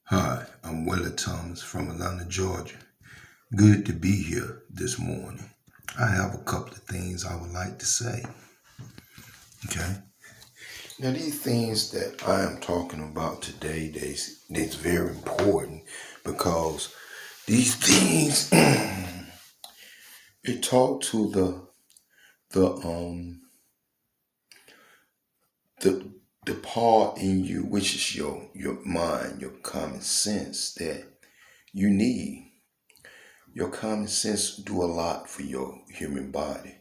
Hi, I'm Willie Thomas from Atlanta, Georgia. Good to be here this morning. I have a couple of things I would like to say. Okay. Now, these things that I am talking about today, they's very important because these things it talk to the the the part in you which is your mind, your common sense that you need. Your common sense do a lot for your human body,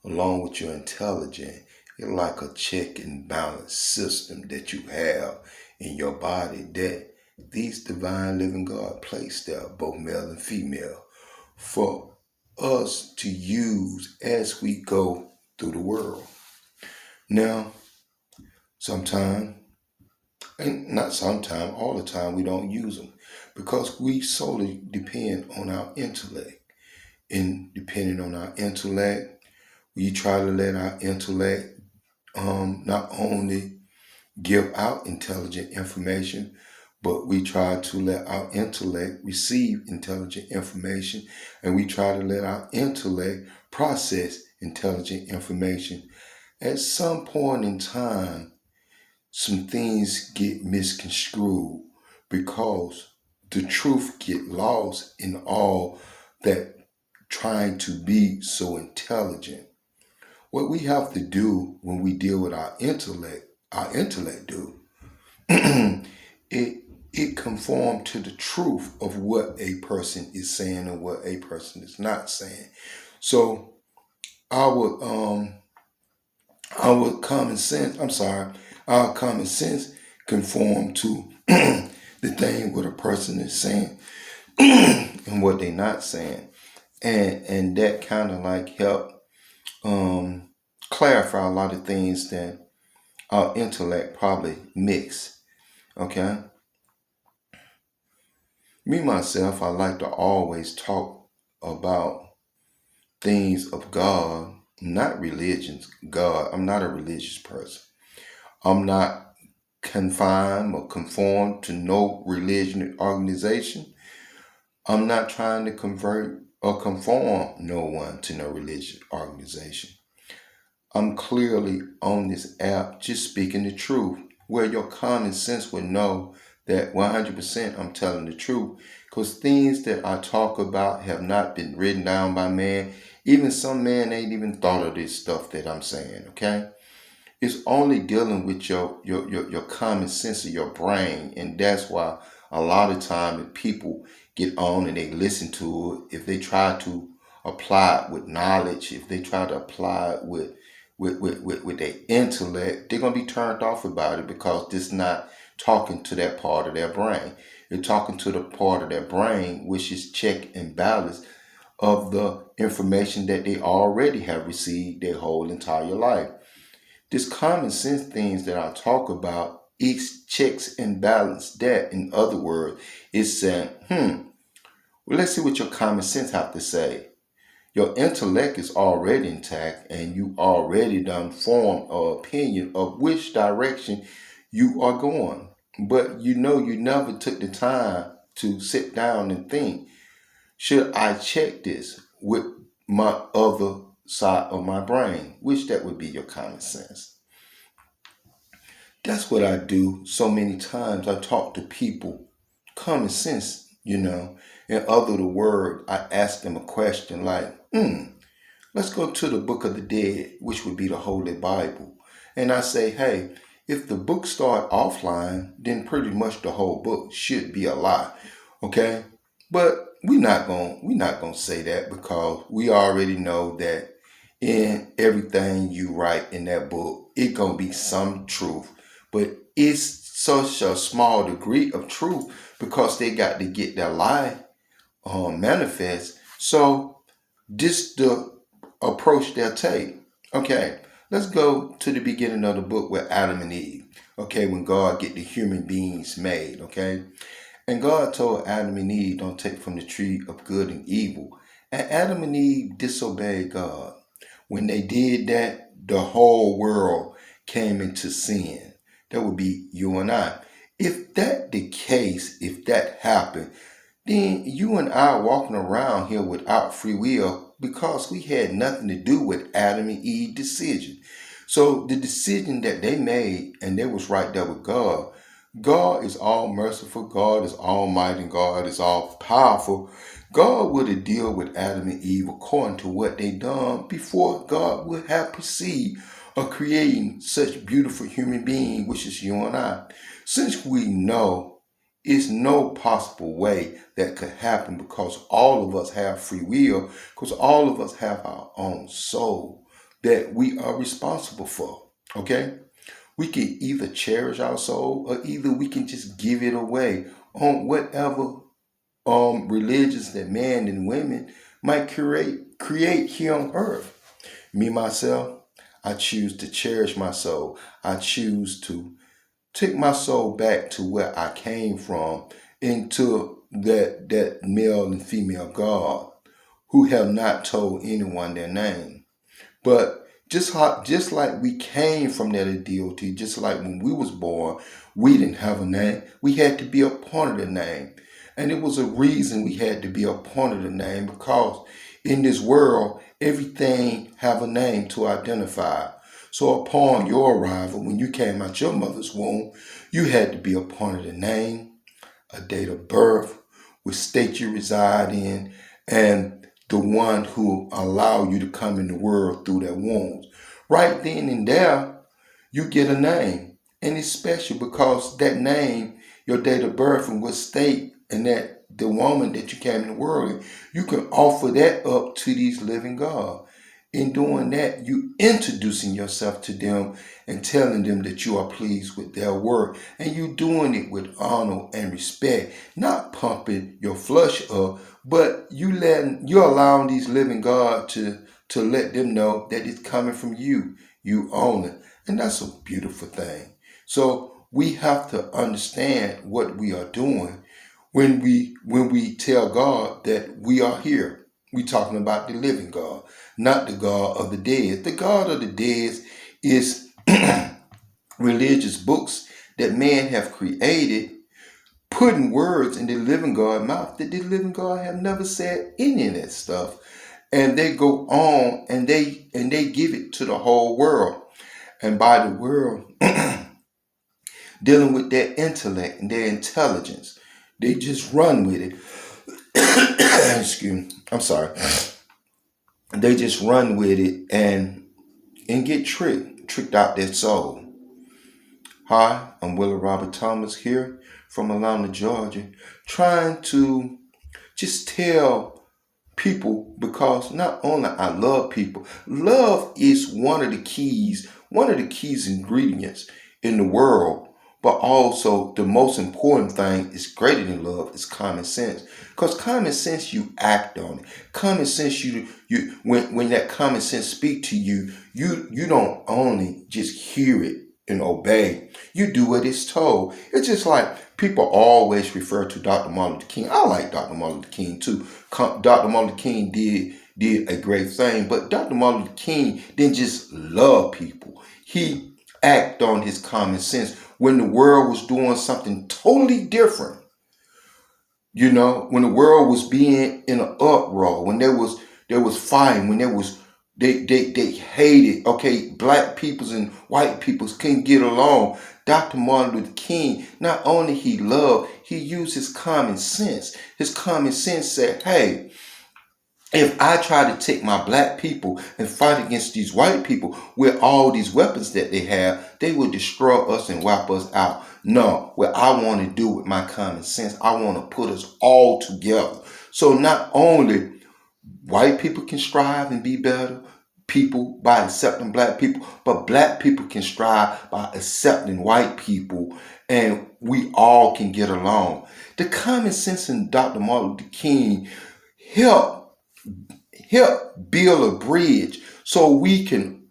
along with your intelligence. It's like a check and balance system that you have in your body that these divine living God placed there, both male and female, for us to use as we go through the world. Now, sometime, and not sometime, all the time, we don't use them because we solely depend on our intellect. And depending on our intellect, we try to let our intellect not only give out intelligent information, but we try to let our intellect receive intelligent information, and we try to let our intellect process intelligent information. At some point in time, some things get misconstrued because the truth get lost in all that trying to be so intelligent. What we have to do when we deal with our intellect do, it conform to the truth of what a person is saying and what a person is not saying. So our our common sense, I'm sorry, our common sense conform to the thing what a person is saying and what they're not saying. And that kind of like help clarify a lot of things that our intellect probably mix. Okay. Me myself, I like to always talk about things of God, not religions. God. I'm not a religious person. I'm not confined or conformed to no religion or organization. I'm not trying to convert or conform no one to no religious organization. I'm clearly on this app just speaking the truth, where your common sense would know that 100% I'm telling the truth. Because things that I talk about have not been written down by man. Even some man ain't even thought of this stuff that I'm saying, okay? It's only dealing with your common sense of your brain. And that's why a lot of time if people get on and they listen to it, if they try to apply it with knowledge, if they try to apply it with their intellect, they're gonna be turned off about it because this not talking to that part of their brain. They're talking to the part of their brain which is check and balance of the information that they already have received their whole entire life. This common sense things that I talk about, each checks and balance that. In other words, it's saying, well, let's see what your common sense have to say. Your intellect is already intact and you already done formed an opinion of which direction you are going. But you know you never took the time to sit down and think, should I check this with my other side of my brain? Which that would be your common sense. That's what I do so many times. I talk to people, common sense, In other the word, I ask them a question like, let's go to the book of the dead, which would be the Holy Bible. And I say, hey, if the book start offline, then pretty much the whole book should be a lie. Okay? But we're not gonna say that because we already know that in everything you write in that book, it gonna be some truth. But it's such a small degree of truth because they got to get their lie manifest. So this the approach they'll take. Okay, let's go to the beginning of the book with Adam and Eve. Okay, when God get the human beings made. Okay, and God told Adam and Eve, don't take from the tree of good and evil. And Adam and Eve disobeyed God. When they did that, the whole world came into sin. That would be you and I. If that the case, if that happened, then you and I are walking around here without free will because we had nothing to do with Adam and Eve decision. So the decision that they made, and they was right there with God. God is all merciful, God is almighty, God is all powerful. God would have dealt with Adam and Eve according to what they done before God would have perceived of creating such beautiful human being, which is you and I. Since we know it's no possible way that could happen because all of us have free will, because all of us have our own soul that we are responsible for. Okay? We can either cherish our soul or either we can just give it away on whatever religions that men and women might create here on earth. Me myself, I choose to cherish my soul. I choose to take my soul back to where I came from, into that male and female God who have not told anyone their name. But just like we came from that deity, just like when we was born, we didn't have a name. We had to be appointed a name. And it was a reason we had to be appointed a name because in this world, everything have a name to identify. So upon your arrival, when you came out your mother's womb, you had to be appointed a name, a date of birth, which state you reside in, and the one who allowed you to come in the world through that womb. Right then and there, you get a name. And it's special because that name, your date of birth and what state, and that the woman that you came in the world in, you can offer that up to these living God. In doing that, you introducing yourself to them and telling them that you are pleased with their work. And you doing it with honor and respect, not pumping your flesh up, but you're allowing these living God to let them know that it's coming from you. You own it. And that's a beautiful thing. So we have to understand what we are doing when we tell God that we are here. We talking about the living God, not the God of the dead. The God of the dead is religious books that man have created, putting words in the living God mouth that the living God have never said any of that stuff. And they go on and they give it to the whole world. And by the world dealing with their intellect and their intelligence, they just run with it. Excuse me. I'm sorry. They just run with it and get tricked out their soul. Hi, I'm Willie Robert Thomas here from Atlanta, Georgia, trying to just tell people, because not only I love people, love is one of the keys ingredients in the world, but also the most important thing is greater than love is common sense. Because common sense, you act on it. Common sense, you when that common sense speak to you, you don't only just hear it and obey. You do what it's told. It's just like people always refer to Dr. Martin Luther King. I like Dr. Martin Luther King too. Dr. Martin Luther King did a great thing, but Dr. Martin Luther King didn't just love people. He acted on his common sense when the world was doing something totally different. You know, when the world was being in an uproar, when there was fighting, when there was they hated. Okay, black peoples and white peoples couldn't get along. Dr. Martin Luther King, not only he loved, he used his common sense. His common sense said, hey, if I try to take my black people and fight against these white people with all these weapons that they have, they will destroy us and wipe us out. No, what I want to do with my common sense, I want to put us all together. So not only white people can strive and be better people by accepting black people, but black people can strive by accepting white people, and we all can get along. The common sense in Dr. Martin Luther King helped build a bridge so we can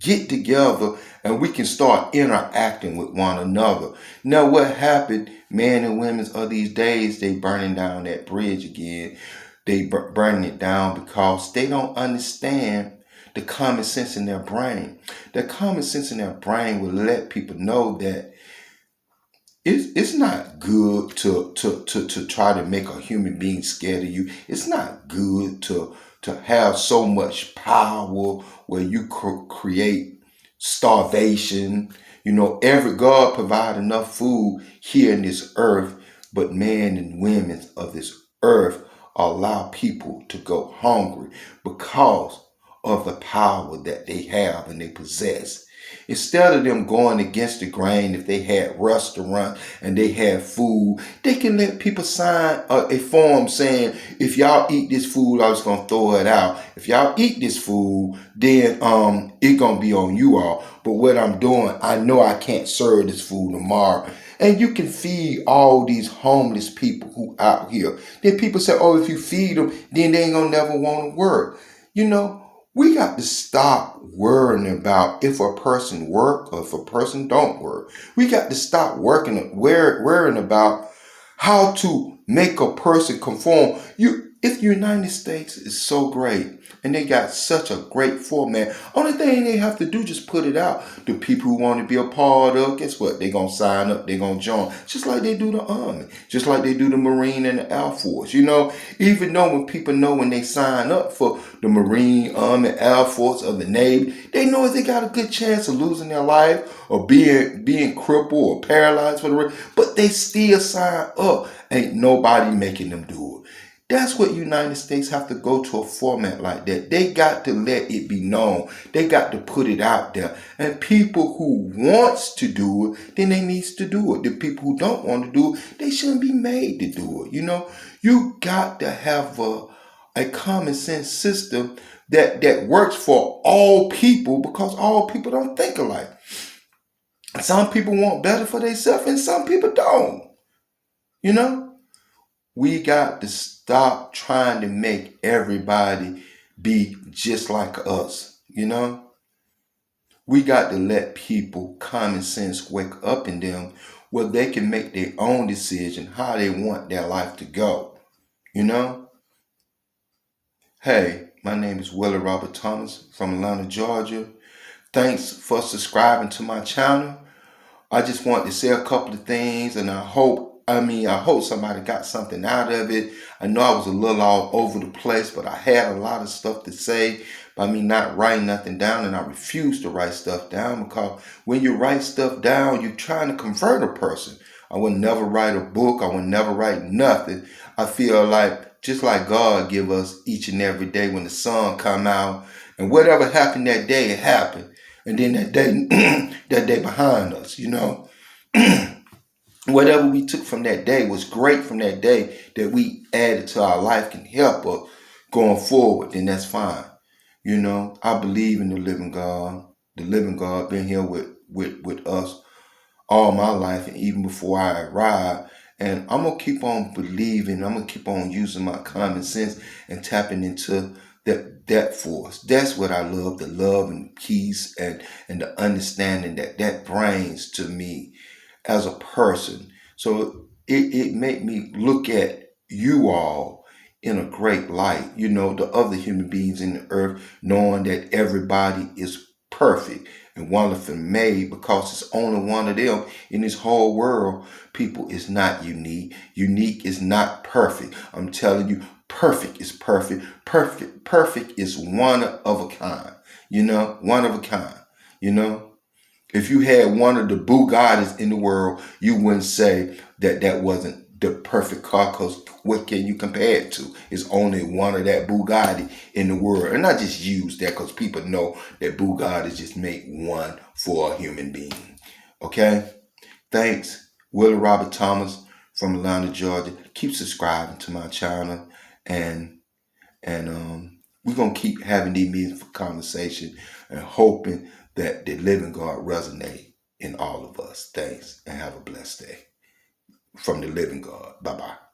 get together and we can start interacting with one another. Now what happened, men and women of these days, they burning down that bridge again. They burning it down because they don't understand the common sense in their brain. The common sense in their brain will let people know that it's not good to try to make a human being scared of you. It's not good to have so much power where you create starvation. You know, every God provide enough food here in this earth, but man and women of this earth allow people to go hungry because of the power that they have and they possess. Instead of them going against the grain, if they had restaurant and they had food, they can let people sign a form saying, if y'all eat this food, I'm just gonna throw it out. If y'all eat this food, then it gonna be on you all. But what I'm doing, I know I can't serve this food tomorrow. And you can feed all these homeless people who out here. Then people say, oh, if you feed them, then they ain't gonna never want to work. You know, we got to stop worrying about if a person work or if a person don't work. We got to stop worrying about how to make a person conform. If the United States is so great and they got such a great format, only thing they have to do just put it out. The people who want to be a part of, guess what? They're going to sign up. They're going to join. Just like they do the Army. Just like they do the Marine and the Air Force. You know, even though when people know when they sign up for the Marine, Army, Air Force, or the Navy, they know they got a good chance of losing their life or being crippled or paralyzed for the rest, but they still sign up. Ain't nobody making them do it. That's what United States have to go to a format like that. They got to let it be known. They got to put it out there. And people who wants to do it, then they needs to do it. The people who don't want to do it, they shouldn't be made to do it. You know, you got to have a common sense system that works for all people, because all people don't think alike. Some people want better for themselves and some people don't. You know? We got to stop trying to make everybody be just like us, you know? We got to let people, common sense, wake up in them where they can make their own decision how they want their life to go, you know? Hey, my name is Willie Robert Thomas from Atlanta, Georgia. Thanks for subscribing to my channel. I just want to say a couple of things, and I hope somebody got something out of it. I know I was a little all over the place, but I had a lot of stuff to say by me not writing nothing down, and I refuse to write stuff down, because when you write stuff down, you're trying to convert a person. I would never write a book. I would never write nothing. I feel like just like God give us each and every day when the sun come out, and whatever happened that day, it happened. And then that day behind us, you know. Whatever we took from that day was great from that day that we added to our life can help us going forward, then that's fine. You know, I believe in the living God. The living God been here with us all my life and even before I arrived. And I'm going to keep on believing. I'm going to keep on using my common sense and tapping into that force. That's what I love, the love and peace and the understanding that brings to me as a person. So it made me look at you all in a great light, you know, the other human beings in the earth, knowing that everybody is perfect and wonderfully made, because it's only one of them in this whole world. People is not unique. Unique is not perfect. I'm telling you, perfect is perfect. Perfect is one of a kind, you know, one of a kind, you know. If you had one of the Bugattis in the world, you wouldn't say that wasn't the perfect car, because what can you compare it to? It's only one of that Bugatti in the world. And I just use that because people know that Bugattis just make one for a human being. Okay? Thanks. Willie Robert Thomas from Atlanta, Georgia. Keep subscribing to my channel, and we're going to keep having these meetings for conversation and hoping that the living God resonate in all of us. Thanks, and have a blessed day from the living God. Bye-bye.